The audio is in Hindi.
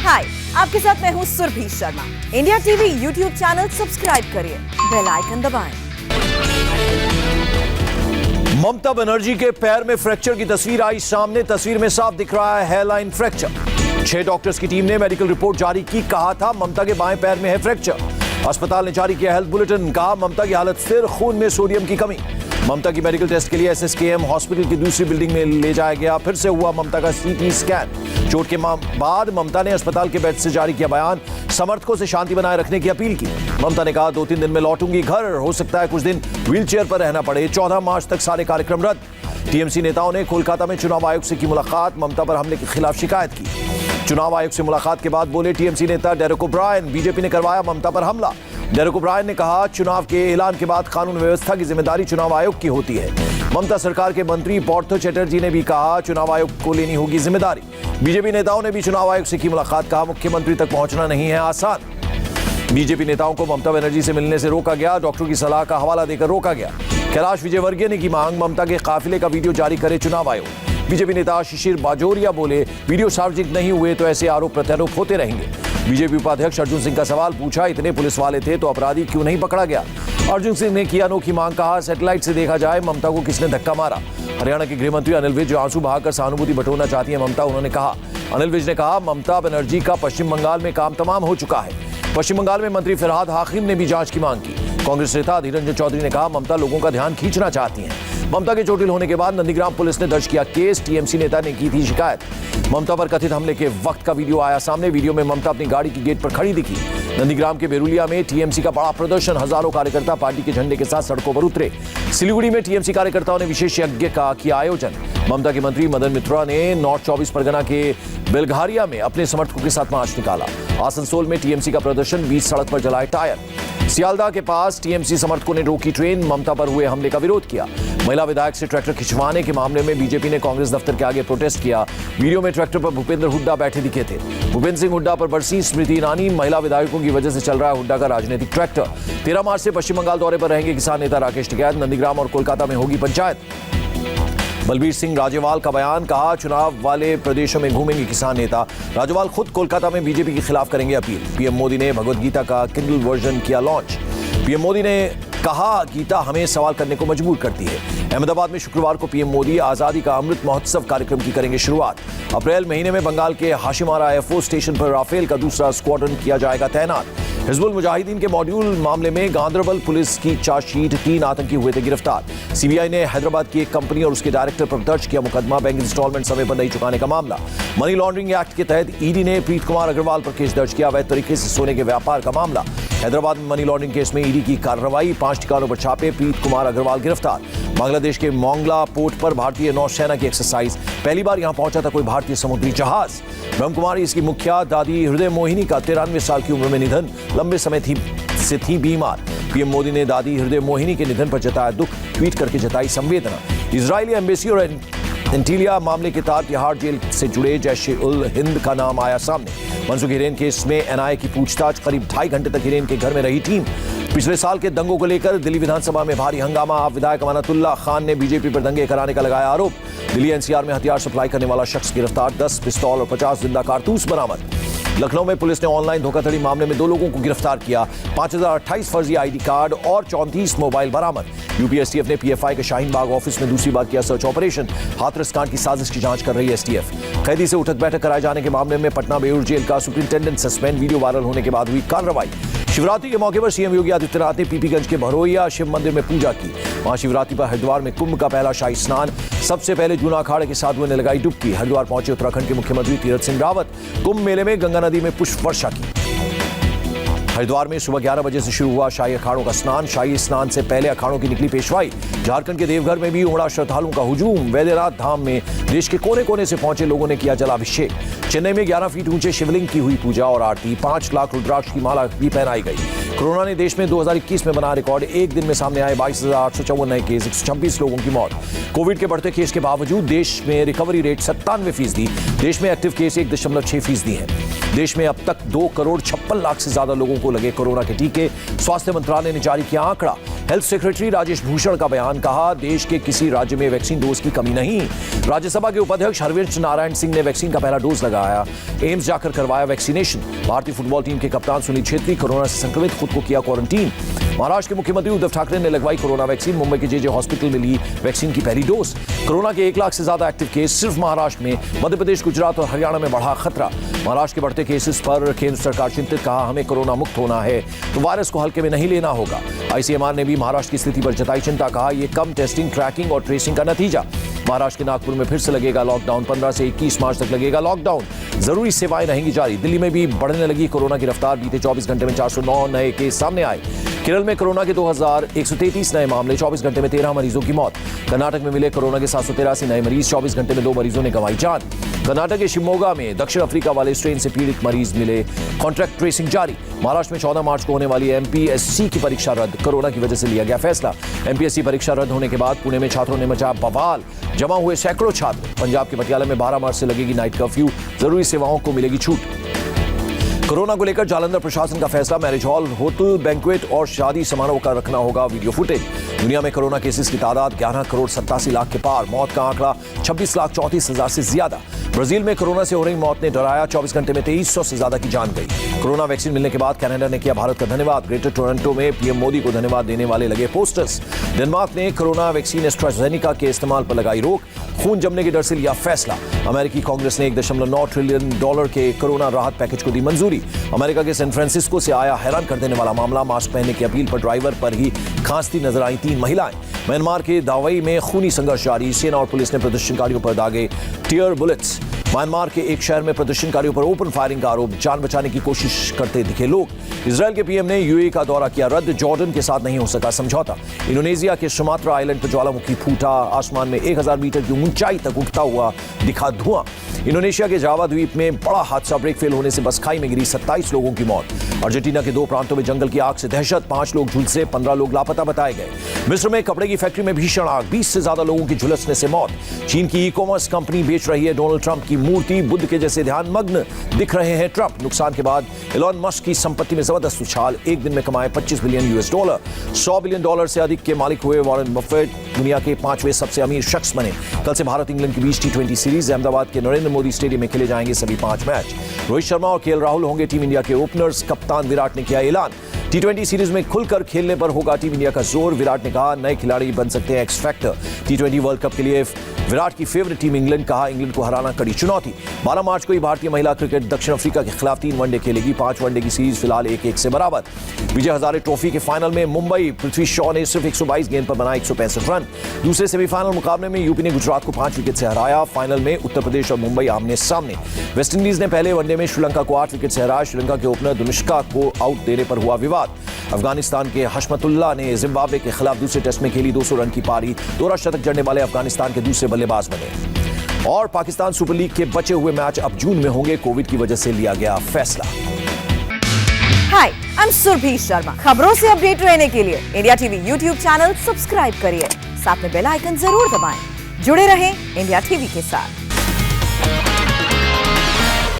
हाय, आपके साथ मैं हूँ Surbhi Sharma. India TV YouTube channel subscribe करिए, बेल आइकन दबाएं। ममता बनर्जी के पैर में फ्रैक्चर की तस्वीर आई सामने। तस्वीर में साफ दिख रहा है हेयरलाइन फ्रैक्चर। 6 डॉक्टर्स की टीम ने मेडिकल रिपोर्ट जारी की। कहा था ममता के बाएं पैर में है फ्रैक्चर। अस्पताल ने जारी किया हेल्थ बुलेटिन। कहा ममता की हालत स्थिर, खून में सोडियम की कमी। ममता की मेडिकल टेस्ट के लिए SSKM हॉस्पिटल की दूसरी बिल्डिंग में ले जाया गया। फिर से हुआ ममता का CT स्कैन। चोट के बाद ममता ने अस्पताल के बेड से जारी किया बयान। समर्थकों से शांति बनाए रखने की अपील की। ममता ने कहा 2-3 दिन में लौटूंगी घर, हो सकता है कुछ दिन व्हीलचेयर पर रहना पड़े। 14 मार्च तक सारे कार्यक्रम रद्द। TMC नेताओं ने कोलकाता में चुनाव आयोग से की मुलाकात। ममता पर हमले के खिलाफ शिकायत की। चुनाव आयोग से मुलाकात के बाद बोले TMC नेता डेरेक ओब्रायन, बीजेपी ने करवाया ममता पर हमला। डेरेक ओब्रायन ने कहा चुनाव के ऐलान के बाद कानून व्यवस्था की जिम्मेदारी चुनाव आयोग की होती है। ममता सरकार के मंत्री पार्थो चटर्जी ने भी कहा चुनाव आयोग को लेनी होगी जिम्मेदारी। बीजेपी नेताओं ने भी चुनाव आयोग से की मुलाकात। कहा मुख्यमंत्री तक पहुंचना नहीं है आसान। बीजेपी नेताओं को ममता बनर्जी से मिलने से रोका गया। डॉक्टर की सलाह का हवाला देकर रोका गया। कैलाश विजयवर्गीय ने की मांग ममता के काफिले का वीडियो जारी करे चुनाव आयोग। बीजेपी नेता शिशिर बाजोरिया बोले वीडियो सार्वजनिक नहीं हुए तो ऐसे आरोप प्रत्यारोप होते रहेंगे। बीजेपी उपाध्यक्ष अर्जुन सिंह का सवाल पूछा इतने पुलिस वाले थे तो अपराधी क्यों नहीं पकड़ा गया। अर्जुन सिंह ने की अनोखी मांग। कहा सैटेलाइट से देखा जाए ममता को किसने धक्का मारा। हरियाणा के गृह मंत्री अनिल विज आंसू बहाकर सहानुभूति बटोरना चाहती है ममता। उन्होंने कहा अनिल विज ने कहा ममता बनर्जी का पश्चिम बंगाल में काम तमाम हो चुका है। पश्चिम बंगाल में मंत्री फिरहाद हाकिम ने भी जांच की मांग की। कांग्रेस नेता अधीर रंजन चौधरी ने कहा ममता लोगों का ध्यान खींचना चाहती हैं। ममता के चोटिल होने के बाद नंदीग्राम पुलिस ने दर्ज किया केस। TMC नेता ने की थी शिकायत। ममता पर कथित हमले के वक्त का वीडियो आया सामने। वीडियो में ममता अपनी गाड़ी की गेट पर खड़ी दिखी। नंदीग्राम के बेरुलिया में TMC का बड़ा प्रदर्शन। हजारों कार्यकर्ता पार्टी के झंडे के साथ सड़कों पर उतरे। सिलीगुड़ी में TMC कार्यकर्ताओं ने विशेष यज्ञ का किया आयोजन। ममता के मंत्री मदन मित्रा ने नॉर्थ 24 परगना के बेलघारिया में अपने समर्थकों के साथ मार्च निकाला। आसनसोल में TMC का प्रदर्शन, बीच सड़क पर जलाए टायर। सियालदह के पास TMC समर्थकों ने रोकी ट्रेन। ममता पर हुए हमले का विरोध किया। महिला विधायक से ट्रैक्टर खिंचवाने के मामले में बीजेपी ने कांग्रेस दफ्तर के आगे प्रोटेस्ट किया। वीडियो में ट्रैक्टर पर भूपेंद्र हुड्डा बैठे दिखे थे। भूपेंद्र सिंह हुड्डा पर बरसी स्मृति ईरानी। महिला विधायकों की वजह से चल रहा है हुड्डा का राजनीतिक ट्रैक्टर। 13 मार्च से पश्चिम बंगाल दौरे पर रहेंगे किसान नेता राकेश टिकैत। नंदीग्राम और कोलकाता में होगी पंचायत। बलबीर सिंह राजेवाल का बयान। कहा चुनाव वाले प्रदेशों में घूमेंगे किसान नेता। राजेवाल खुद कोलकाता में बीजेपी के खिलाफ करेंगे अपील। PM मोदी ने भगवद गीता का किंडल वर्जन किया लॉन्च। PM मोदी ने कहा गीता हमें सवाल करने को मजबूर करती है। अहमदाबाद में शुक्रवार को PM मोदी आजादी का अमृत महोत्सव कार्यक्रम की करेंगे शुरुआत। अप्रैल महीने में बंगाल के हाशिमारा एयरफोर्स स्टेशन पर राफेल का दूसरा स्क्वाड्रन किया जाएगा तैनात। हिजबुल मुजाहिदीन के मॉड्यूल मामले में गांदरबल पुलिस की चार्जशीट। 3 आतंकी हुए थे गिरफ्तार। CBI ने हैदराबाद की एक कंपनी और उसके डायरेक्टर पर दर्ज किया मुकदमा। बैंक इंस्टॉलमेंट समय पर नहीं चुकाने का मामला। मनी लॉन्ड्रिंग एक्ट के तहत ED ने प्रीत कुमार अग्रवाल पर केस दर्ज किया। अवैध तरीके से सोने के व्यापार का मामला। हैदराबाद में मनी लॉन्ड्रिंग केस में ED की कार्रवाई। 5 ठिकानों पर छापे। प्रीत कुमार अग्रवाल गिरफ्तार। बांग्लादेश के मोंगला पोर्ट पर भारतीय नौसेना की एक्सरसाइज। पहली बार यहां पहुंचा था कोई भारतीय समुद्री जहाज। ब्रह्मकुमारी इसकी मुखिया दादी हृदय मोहिनी का 93 साल की उम्र में निधन। लंबे समय से थी बीमार। PM मोदी ने दादी हृदय मोहिनी के निधन पर जताया दुख। ट्वीट करके जताई संवेदना। इजरायली एम्बेसी और एंटीलिया मामले के तहत तिहाड़ जेल से जुड़े जैश-उल-हिंद का नाम आया सामने। मनसूख हिरेन केस में NIA की पूछताछ। करीब 2.5 घंटे तक हिरेन के घर में रही टीम। पिछले साल के दंगों को लेकर दिल्ली विधानसभा में भारी हंगामा। आप विधायक अमानतुल्लाह खान ने बीजेपी पर दंगे कराने का लगाया आरोप। दिल्ली NCR में हथियार सप्लाई करने वाला शख्स गिरफ्तार। 10 पिस्तौल और 50 जिंदा कारतूस बरामद। लखनऊ में पुलिस ने ऑनलाइन धोखाधड़ी मामले में 2 लोगों को गिरफ्तार किया। 5028 फर्जी ID कार्ड और 34 मोबाइल बरामद। UP STF ने PFI के शाहीन बाग ऑफिस में दूसरी बार किया सर्च ऑपरेशन। हाथरस कांड की साजिश की जांच कर रही है STF। कैदी से उठक बैठक कराए जाने के मामले में पटना बेऊर जेल का सुपरिंटेंडेंट सस्पेंड। वीडियो वायरल होने के बाद हुई कार्रवाई। शिवरात्रि के मौके पर CM योगी आदित्यनाथ ने पीपीगंज के भरोइया शिव मंदिर में पूजा की। महाशिवरात्रि पर हरिद्वार में कुंभ का पहला शाही स्नान। सबसे पहले जूना अखाड़े के साधुओं ने लगाई डुबकी। हरिद्वार पहुंचे उत्तराखंड के मुख्यमंत्री तीरथ सिंह रावत। कुंभ मेले में गंगा नदी में पुष्प वर्षा की। हरिद्वार में सुबह 11 बजे से शुरू हुआ शाही अखाड़ों का स्नान। शाही स्नान से पहले अखाड़ों की निकली पेशवाई। झारखंड के देवघर में भी उमड़ा श्रद्धालुओं का हुजूम। वैद्यनाथ धाम में देश के कोने कोने से पहुंचे लोगों ने किया जलाभिषेक। चेन्नई में 11 फीट ऊंचे शिवलिंग की हुई पूजा और आरती। 5 लाख रुद्राक्ष की माला भी पहनाई गई। कोरोना ने देश में 2021 में बना रिकॉर्ड। एक दिन में सामने आए 22,854 नए केस। 126 लोगों की मौत। कोविड के बढ़ते केस के बावजूद देश में रिकवरी रेट 97%। देश में एक्टिव केस 1.6% है। देश में अब तक 2 करोड़ 56 लाख से ज्यादा लोगों को लगे कोरोना के टीके। स्वास्थ्य मंत्रालय ने जारी किया आंकड़ा। हेल्थ सेक्रेटरी राजेश भूषण का बयान, कहा देश के किसी राज्य में वैक्सीन डोज की कमी नहीं। राज्यसभा के उपाध्यक्ष हरवंश नारायण सिंह ने वैक्सीन का पहला डोज लगाया, एम्स जाकर करवाया वैक्सीनेशन। भारतीय फुटबॉल टीम के कप्तान सुनील छेत्री कोरोना से संक्रमित, खुद को किया क्वारंटीन। महाराष्ट्र के मुख्यमंत्री उद्धव ठाकरे ने लगवाई कोरोना वैक्सीन, मुंबई के जेजे हॉस्पिटल में ली वैक्सीन की पहली डोज। कोरोना के 1 लाख से ज्यादा एक्टिव केस सिर्फ महाराष्ट्र में, मध्य प्रदेश, गुजरात और हरियाणा में बढ़ा खतरा। महाराष्ट्र के बढ़ते केसेस पर केंद्र सरकार चिंतित, कहा हमें कोरोना मुक्त होना है तो वायरस को हल्के में नहीं लेना होगा। आईसीएमआर ने भी महाराष्ट्र की स्थिति पर जताई चिंता, कहा यह कम टेस्टिंग, ट्रैकिंग और ट्रेसिंग का नतीजा। महाराष्ट्र के नागपुर में फिर से लगेगा लॉकडाउन, 15 से 21 मार्च तक लगेगा लॉकडाउन, जरूरी सेवाएं रहेंगी जारी। दिल्ली में भी बढ़ने लगी कोरोना की रफ्तार, बीते 24 घंटे में 409 नए केस सामने आए। केरल में कोरोना के 2133 नए मामले, 24 घंटे में 13 मरीजों की मौत। कर्नाटक में मिले कोरोना के 783 नए मरीज, 24 घंटे में 2 मरीजों ने गंवाई जान। कर्नाटक के शिवमोगा में दक्षिण अफ्रीका वाले स्ट्रेन से पीड़ित मरीज मिले, कॉन्ट्रैक्ट ट्रेसिंग जारी। महाराष्ट्र में 14 मार्च को होने वाली एमपीएससी की परीक्षा रद्द, कोरोना की वजह से लिया गया फैसला। एमपीएससी परीक्षा रद्द होने के बाद पुणे में छात्रों ने मचा बवाल, जमा हुए सैकड़ों छात्र। पंजाब के पटियाला में 12 मार्च से लगेगी नाइट कर्फ्यू, जरूरी सेवाओं को मिलेगी छूट। कोरोना को लेकर जालंधर प्रशासन का फैसला, मैरिज हॉल, होटल, बैंक्वेट और शादी समारोह का रखना होगा वीडियो फुटेज। दुनिया में कोरोना केसेस की तादाद 11 करोड़ 87 लाख के पार, मौत का आंकड़ा 26 लाख 34 हजार से ज्यादा। ब्राजील में कोरोना से हो रही मौत ने डराया, 24 घंटे में 2300 से ज्यादा की जान गई। कोरोना वैक्सीन मिलने के बाद कनाडा ने किया भारत का धन्यवाद, ग्रेटर टोरंटो में पीएम मोदी को धन्यवाद देने वाले लगे पोस्टर्स। डेनमार्क ने कोरोना वैक्सीन एस्ट्राजेनेका के इस्तेमाल पर लगाई रोक, खून जमने के डर से लिया फैसला। अमेरिकी कांग्रेस ने $1.9 ट्रिलियन के कोरोना राहत पैकेज को दी मंजूरी। अमेरिका के सैन फ्रांसिस्को से आया हैरान कर देने वाला मामला, मास्क पहनने की अपील पर ड्राइवर पर ही खांसती नजर आई 3 महिलाएं। म्यांमार के दावई में खूनी संघर्ष जारी, सेना और पुलिस ने प्रदर्शनकारियों पर दागे टीयर बुलेट्स। म्यांमार के एक शहर में प्रदर्शनकारियों पर ओपन फायरिंग का आरोप, जान बचाने की कोशिश करते दिखे लोग। इजरायल के पीएम ने यूएई का दौरा किया रद्द, जॉर्डन के साथ नहीं हो सका समझौता। इंडोनेशिया के सुमात्रा आइलैंड पर ज्वालामुखी फूटा, आसमान में 1000 मीटर की ऊंचाई तक उठता हुआ दिखा धुआं। इंडोनेशिया के जावा द्वीप में बड़ा हादसा, ब्रेक फेल होने से बस खाई में गिरी, 27 लोगों की मौत। अर्जेंटीना के 2 प्रांतों में जंगल की आग से दहशत, 5 लोग झुलसे, 15 लोग लापता बताए गए। मिस्र में कपड़े की फैक्ट्री में भीषण आग, 20 से ज्यादा लोगों की झुलसने से मौत। चीन की ई कॉमर्स कंपनी बेच रही है डोनाल्ड ट्रंप की मूर्ति, बुद्ध के जैसे ध्यानमग्न दिख रहे हैं ट्रंप। नुकसान के बाद एलॉन मस्क की संपत्ति में जबरदस्त उछाल, एक दिन में कमाए $25 बिलियन, $100 बिलियन से अधिक के मालिक हुए वॉरेन बफेट, दुनिया के 5वें सबसे अमीर शख्स बने। कल से भारत इंग्लैंड की बीच T20 सीरीज, अहमदाबाद के नरेंद्र मोदी स्टेडियम में खेले जाएंगे सभी 5 मैच। रोहित शर्मा और केएल राहुल होंगे टीम इंडिया के ओपनर्स, कप्तान विराट ने किया ऐलान। T20 सीरीज में खुलकर खेलने पर होगा टीम इंडिया का जोर, विराट ने कहा नए खिलाड़ी बन सकते हैं x factor. T20 world cup के लिए विराट की फेवरेट टीम इंग्लैंड, कहा इंग्लैंड को हराना कड़ी चुनौती। 12 मार्च को ही भारतीय महिला क्रिकेट दक्षिण अफ्रीका के खिलाफ 3 वनडे खेलेगी, 5 वनडे की सीरीज फिलहाल 1-1 से बराबर। विजय हजारे ट्रॉफी के फाइनल में मुंबई, पृथ्वी शॉ ने सिर्फ 122 गेंद पर बनाए 165 रन। दूसरे सेमीफाइनल मुकाबले में यूपी ने गुजरात को 5 विकेट से हराया। फाइनल में उत्तर प्रदेश और मुंबई आमने सामने। वेस्टइंडीज ने पहले वनडे में श्रीलंका को 8 विकेट से हराया। श्रीलंका के ओपनर दुनिश्का को आउट देने पर हुआ विवाद। अफगानिस्तान के हशमतुल्लाह ने जिम्बाब्वे के खिलाफ दूसरे टेस्ट में खेली 200 रन की पारी, दोहरा शतक जड़ने वाले अफगानिस्तान के दूसरे बल्लेबाज बने। और पाकिस्तान सुपर लीग के बचे हुए मैच अब जून में होंगे, कोविड की वजह से लिया गया फैसला। हाय, आई एम सुरभि शर्मा। खबरों से अपडेट रहने के लिए India TV YouTube channel subscribe करिए, साथ में बेल आइकन जरूर दबाएं। जुड़े रहें इंडिया टीवी के साथ।